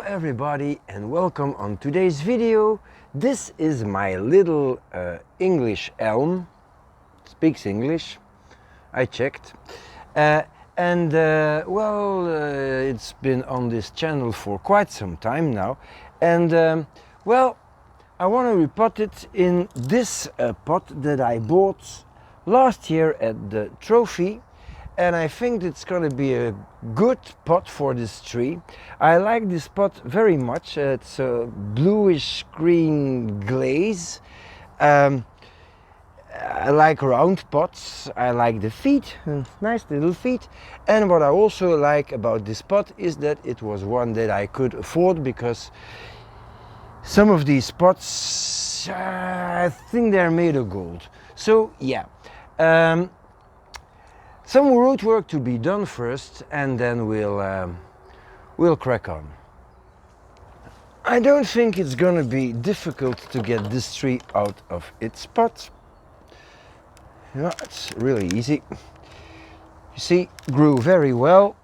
everybody and welcome on today's video. This is my little English elm, speaks English, I checked, it's been on this channel for quite some time now, and I want to repot it in this pot that I bought last year at the trophy. And I think it's going to be a good pot for this tree. I like this pot very much. It's a bluish green glaze. I like round pots. I like the feet, nice little feet. And what I also like about this pot is that it was one that I could afford, because some of these pots, I think they're made of gold. So yeah. Some root work to be done first, and then we'll crack on. I don't think it's gonna be difficult to get this tree out of its pot. Yeah, it's really easy. You see, grew very well.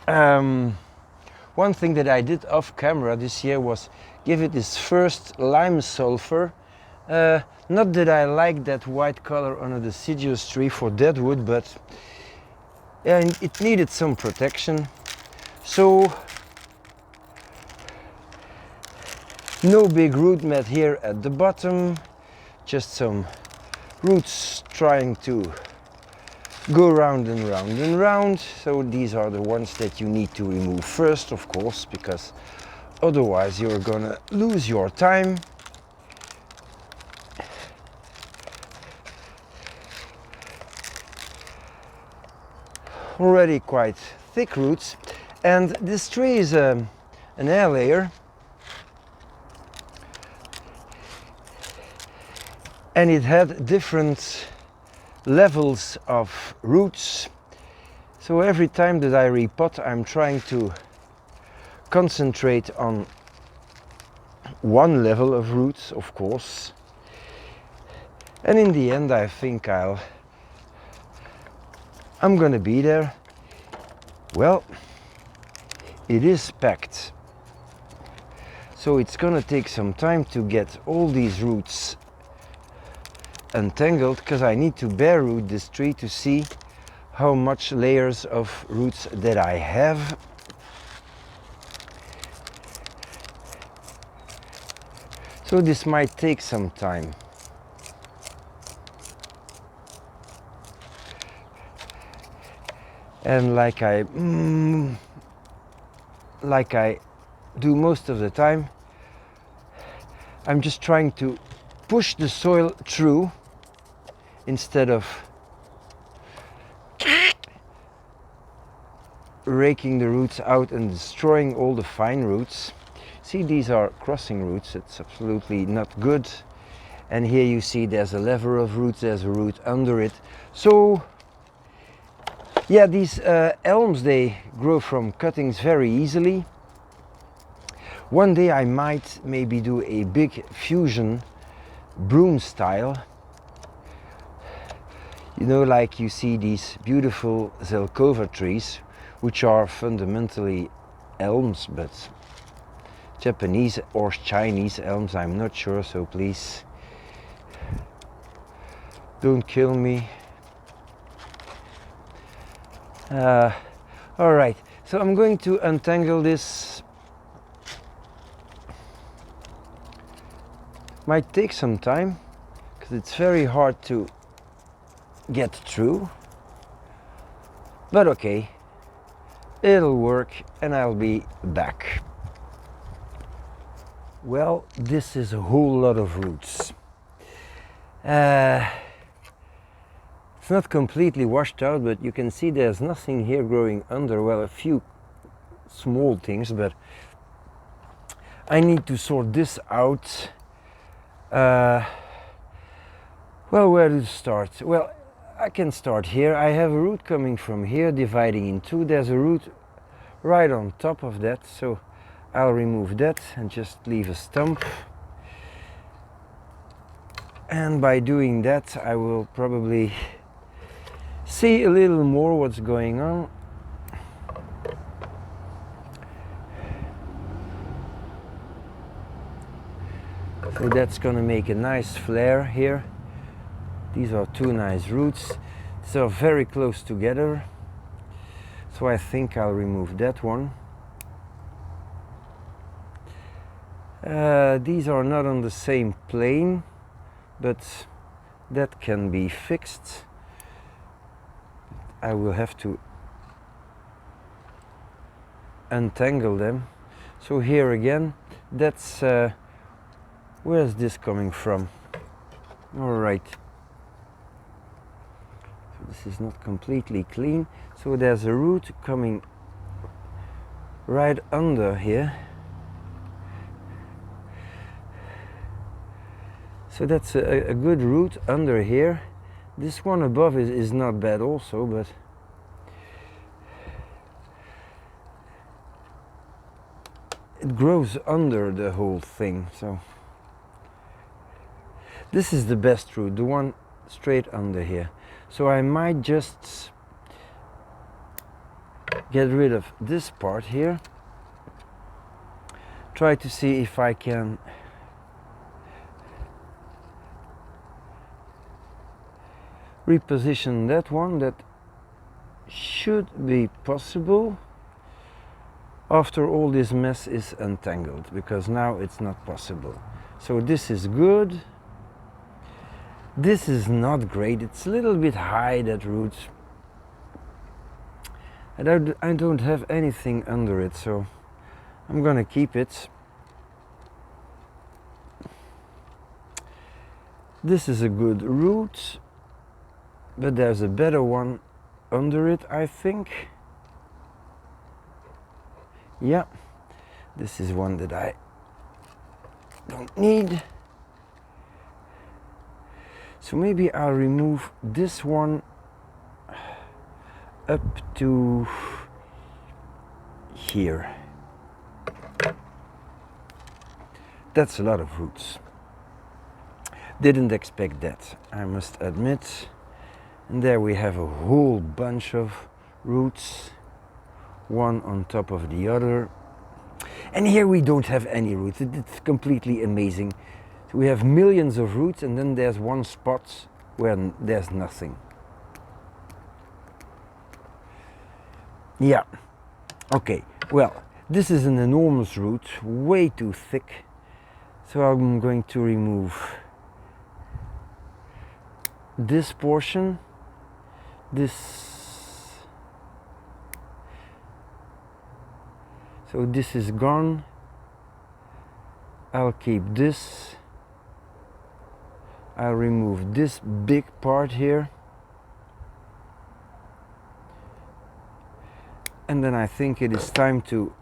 One thing that I did off camera this year was give it its first lime sulfur. Not that I like that white color on a deciduous tree for deadwood, but it needed some protection. So no big root mat here at the bottom, just some roots trying to go round and round and round. So these are the ones that you need to remove first, of course, because otherwise you're gonna lose your time. Already quite thick roots, and this tree is an air layer, and it had different levels of roots. So every time that I repot, I'm trying to concentrate on one level of roots, of course, and in the end I think I'm gonna be there. Well, it is packed, so it's gonna take some time to get all these roots untangled, because I need to bare root this tree to see how much layers of roots that I have. So this might take some time. And like I do most of the time, I'm just trying to push the soil through instead of raking the roots out and destroying all the fine roots. See, these are crossing roots. It's absolutely not good. And here you see there's a lever of roots, there's a root under it. So yeah, these elms, they grow from cuttings very easily. One day I might maybe do a big fusion broom style. You know, like you see these beautiful Zelkova trees, which are fundamentally elms, but Japanese or Chinese elms, I'm not sure, so please don't kill me. All right, so I'm going to untangle this. Might take some time, because it's very hard to get through, but okay, it'll work and I'll be back. Well, this is a whole lot of roots. It's not completely washed out, but you can see there's nothing here growing under. Well, a few small things, but I need to sort this out. Well, where to start? Well, I can start here. I have a root coming from here, dividing in two. There's a root right on top of that, so I'll remove that and just leave a stump. And by doing that, I will probably see a little more what's going on. So that's gonna make a nice flare here. These are two nice roots. These are very close together. So I think I'll remove that one. These are not on the same plane, but that can be fixed. I will have to untangle them. So here again, that's where's this coming from? All right. So this is not completely clean. So there's a root coming right under here. So that's a good root under here. This one above is not bad also, but it grows under the whole thing. So this is the best root, the one straight under here. So I might just get rid of this part here. Try to see if I can reposition that one. That should be possible after all this mess is untangled, because now it's not possible. So this is good. This is not great. It's a little bit high, that root. And I don't have anything under it, so I'm gonna keep it. This is a good root, but there's a better one under it, I think. Yeah, this is one that I don't need. So maybe I'll remove this one up to here. That's a lot of roots. Didn't expect that, I must admit. And there we have a whole bunch of roots, one on top of the other. And here we don't have any roots. It's completely amazing. So we have millions of roots, and then there's one spot where there's nothing. Yeah, okay, well, this is an enormous root, way too thick. So I'm going to remove this portion, this. So this is gone. I'll keep this. I'll remove this big part here. And then I think it is time to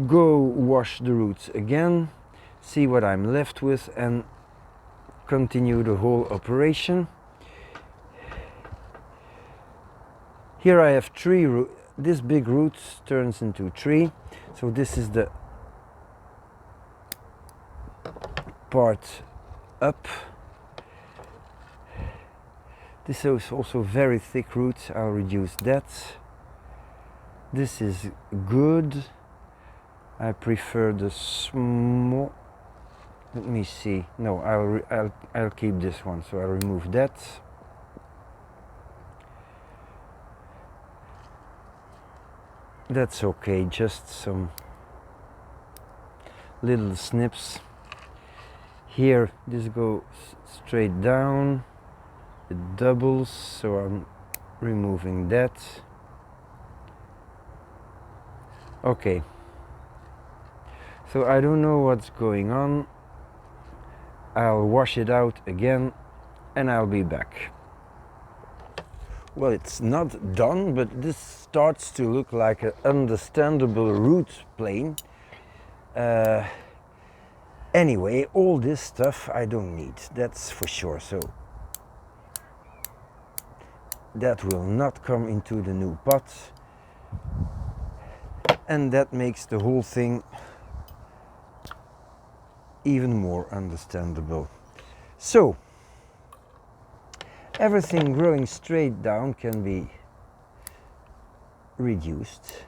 go wash the roots again, see what I'm left with, and continue the whole operation. Here I have three roots. This big root turns into three. So this is the part up. This is also very thick roots. I'll reduce that. This is good. I prefer the small. Let me see. No, I'll keep this one. So I'll remove that. That's okay. Just some little snips. Here, this goes straight down. It doubles, so I'm removing that. Okay. So I don't know what's going on. I'll wash it out again and I'll be back. Well, it's not done, but this starts to look like an understandable root plane. Anyway, all this stuff I don't need, that's for sure. So that will not come into the new pot. And that makes the whole thing even more understandable. So everything growing straight down can be reduced.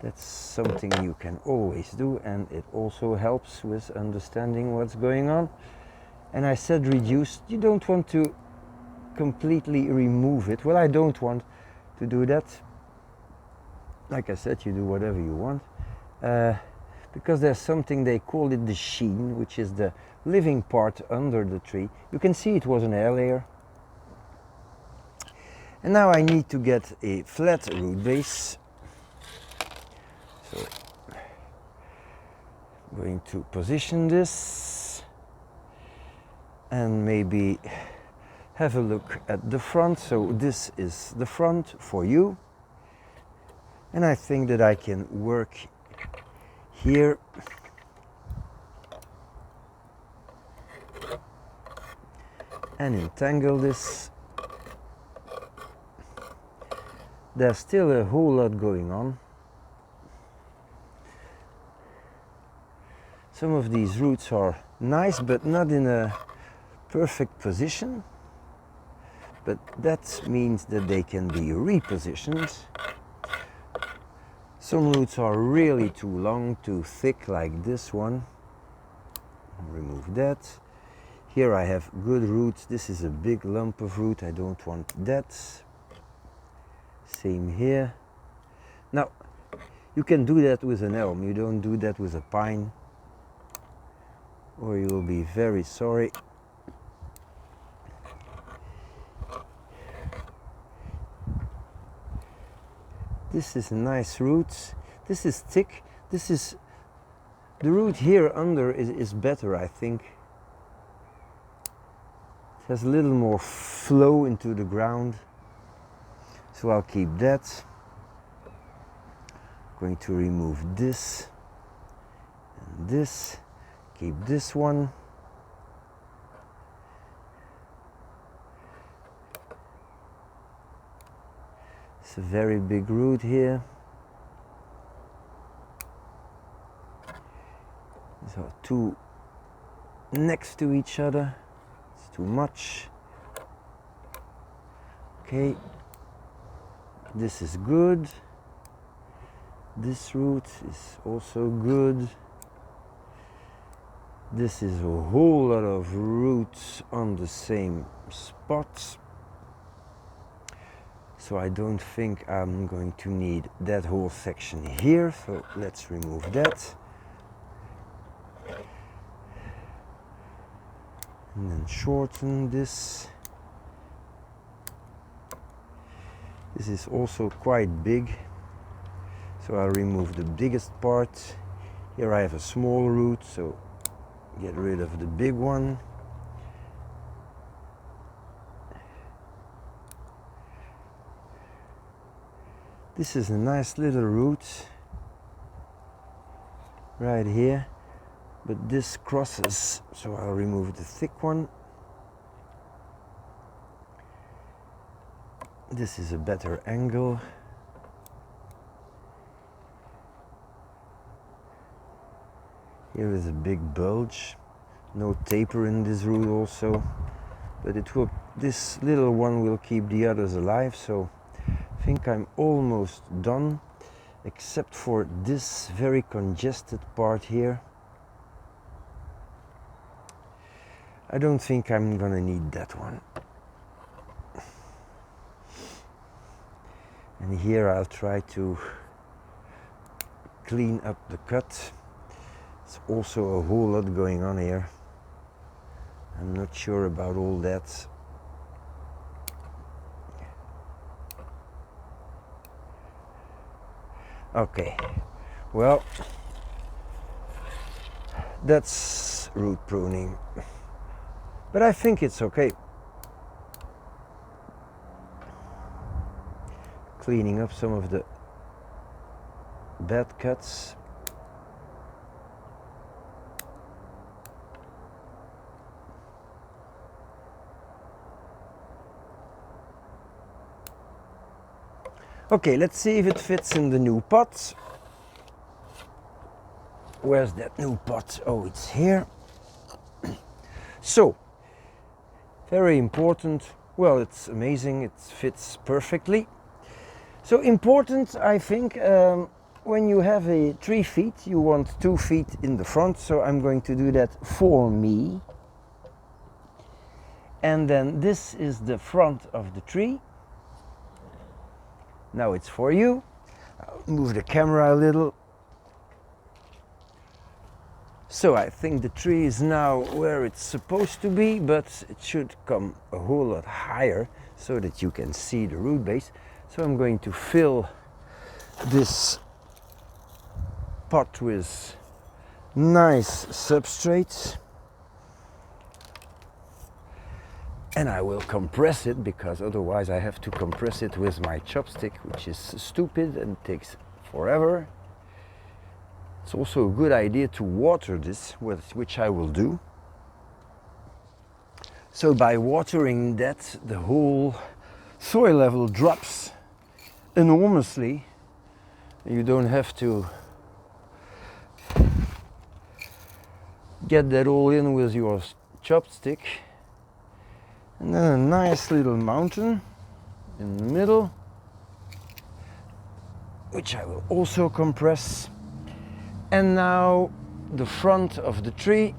That's something you can always do, and it also helps with understanding what's going on. And I said reduce, you don't want to completely remove it. Well, I don't want to do that. Like I said, you do whatever you want. Because there's something, they call it the sheen, which is the living part under the tree. You can see it was an air layer. And now I need to get a flat root base. So I'm going to position this and maybe have a look at the front. So this is the front for you. And I think that I can work here. And entangle this. There's still a whole lot going on. Some of these roots are nice, but not in a perfect position. But that means that they can be repositioned. Some roots are really too long, too thick, like this one. Remove that. Here I have good roots. This is a big lump of root. I don't want that. Same here. Now, you can do that with an elm. You don't do that with a pine, or you will be very sorry. This is a nice root. This is thick. This is the root here under is better, I think. It has a little more flow into the ground. So I'll keep that. I'm going to remove this and this. Keep this one. It's a very big root here. So two next to each other. It's too much. Okay. This is good. This root is also good. This is a whole lot of roots on the same spot. So I don't think I'm going to need that whole section here. So let's remove that. And then shorten this. This is also quite big. So I'll remove the biggest part. Here I have a small root, so get rid of the big one. This is a nice little root right here, but this crosses, so I'll remove the thick one. This is a better angle. Here is a big bulge, no taper in this root also, but it will, this little one will keep the others alive, so I think I'm almost done, except for this very congested part here. I don't think I'm gonna need that one. And here I'll try to clean up the cut. It's also a whole lot going on here. I'm not sure about all that. Okay, well, that's root pruning, but I think it's okay. Cleaning up some of the bad cuts. Okay, let's see if it fits in the new pot. Where's that new pot? Oh, it's here. So, very important. Well, it's amazing. It fits perfectly. So important, I think, when you have a 3 feet, you want 2 feet in the front, so I'm going to do that for me. And then this is the front of the tree. Now it's for you. I'll move the camera a little. So I think the tree is now where it's supposed to be, but it should come a whole lot higher so that you can see the root base. So I'm going to fill this pot with nice substrate. And I will compress it, because otherwise I have to compress it with my chopstick, which is stupid and takes forever. It's also a good idea to water this, which I will do. So by watering that, the whole soil level drops enormously. You don't have to get that all in with your chopstick. And then a nice little mountain in the middle, which I will also compress. And now the front of the tree.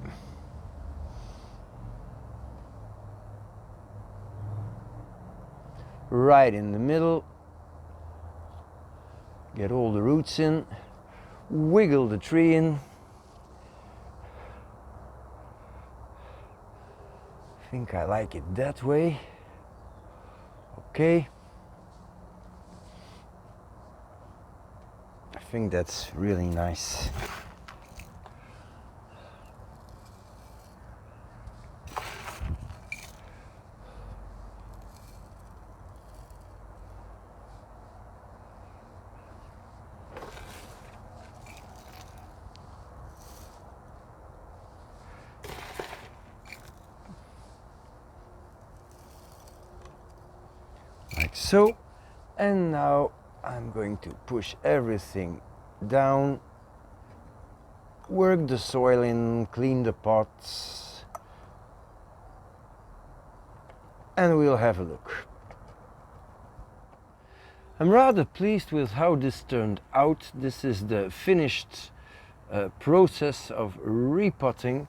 Right in the middle. Get all the roots in. Wiggle the tree in. I think I like it that way. Okay. I think that's really nice. Like so. And now I'm going to push everything down, work the soil in, clean the pots, and we'll have a look. I'm rather pleased with how this turned out. This is the finished process of repotting.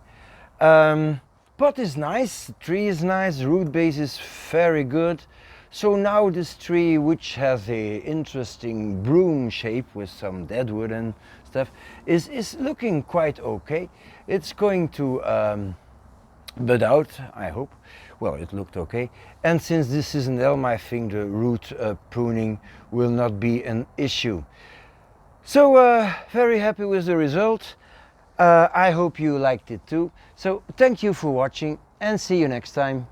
Pot is nice, tree is nice, root base is very good. So now this tree, which has a interesting broom shape with some deadwood and stuff, is looking quite okay. It's going to bud out, I hope. Well, it looked okay. And since this is an elm, I think the root pruning will not be an issue. So very happy with the result. I hope you liked it too. So thank you for watching and see you next time.